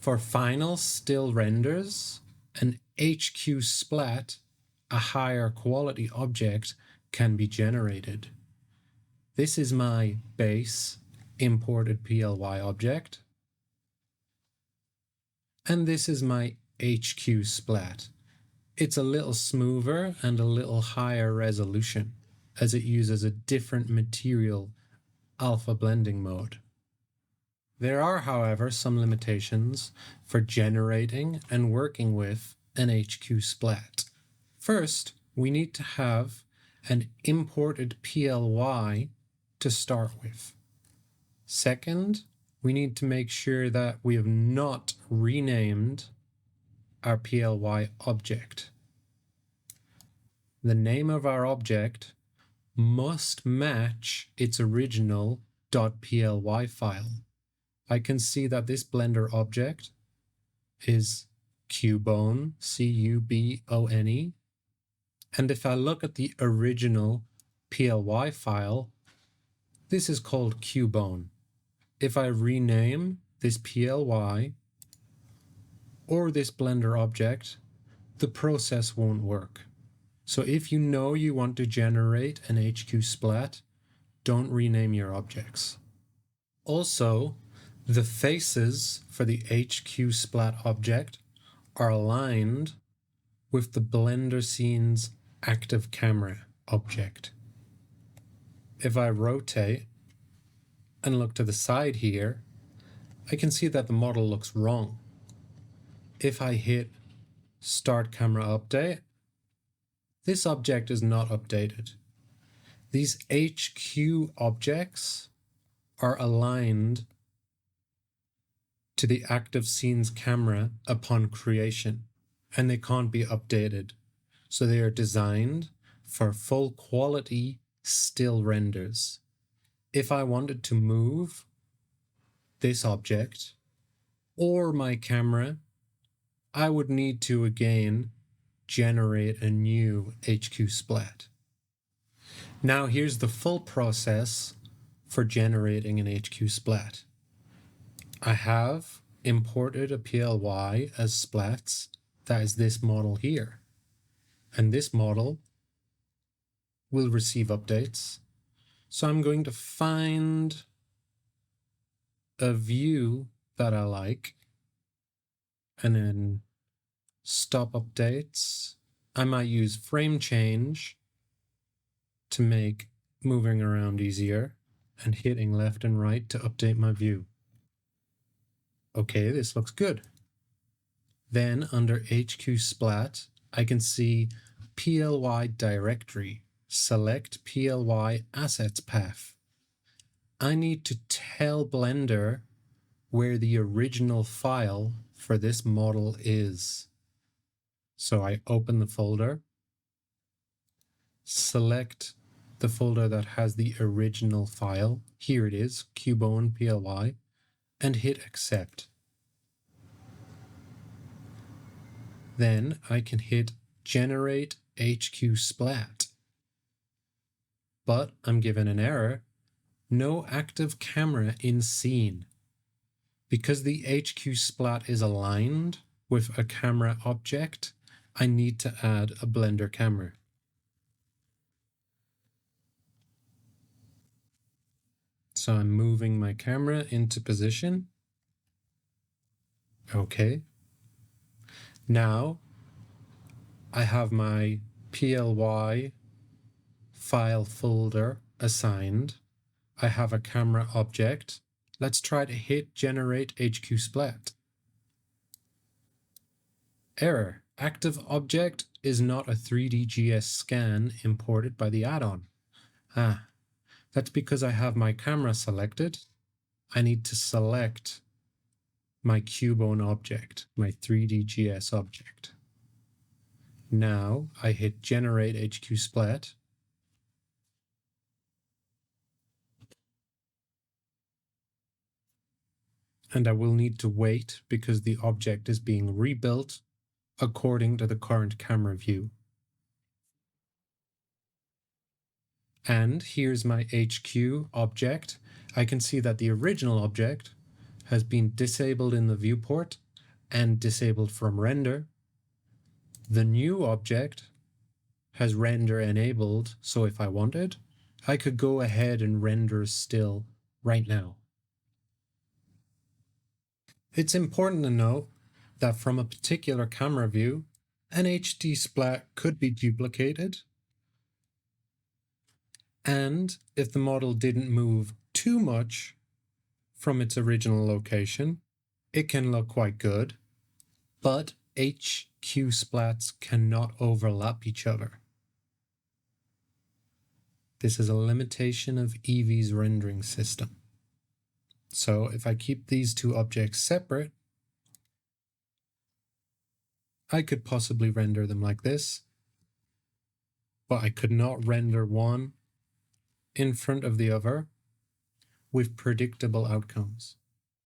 For final still renders, an HQ splat, a higher quality object, can be generated. This is my base imported PLY object. And this is my HQ splat. It's a little smoother and a little higher resolution as it uses a different material alpha blending mode. There are, however, some limitations for generating and working with an HQ splat. First, we need to have an imported PLY to start with. Second, we need to make sure that we have not renamed our PLY object. The name of our object must match its original .ply file. I can see that this Blender object is Cubone, C-U-B-O-N-E. And if I look at the original PLY file, this is called Cubone. If I rename this PLY or this Blender object, the process won't work. So if you know you want to generate an HQ splat, don't rename your objects. Also, the faces for the HQ splat object are aligned with the Blender scene's active camera object. If I rotate and look to the side here, I can see that the model looks wrong. If I hit Start Camera Update, this object is not updated. These HQ objects are aligned to the active scene's camera upon creation, and they can't be updated. So they are designed for full quality still renders. If I wanted to move this object or my camera, I would need to again generate a new HQ splat. Now here's the full process for generating an HQ splat. I have imported a PLY as splats, that is this model here. And this model will receive updates. So I'm going to find a view that I like and then stop updates. I might use frame change to make moving around easier and hitting left and right to update my view. Okay, this looks good. Then under HQ Splat, I can see PLY directory. Select PLY assets path. I need to tell Blender where the original file for this model is. So I open the folder, select the folder that has the original file. Here it is, Cubone PLY, and hit accept. Then I can hit generate HQ splat. But I'm given an error, no active camera in scene. Because the HQ splat is aligned with a camera object, I need to add a Blender camera. So I'm moving my camera into position. Okay. Now I have my PLY file folder assigned. I have a camera object. Let's try to hit generate HQ splat. Error. Active object is not a 3D scan imported by the add-on. That's because I have my camera selected. I need to select my Cubone object, my 3D object. Now I hit generate HQ splat. And I will need to wait because the object is being rebuilt according to the current camera view. And here's my HQ object. I can see that the original object has been disabled in the viewport and disabled from render. The new object has render enabled, so if I wanted, I could go ahead and render still right now. It's important to note that from a particular camera view, an HD splat could be duplicated, and if the model didn't move too much from its original location, it can look quite good, but HQ splats cannot overlap each other. This is a limitation of Eevee's rendering system. So if I keep these two objects separate, I could possibly render them like this, but I could not render one in front of the other with predictable outcomes.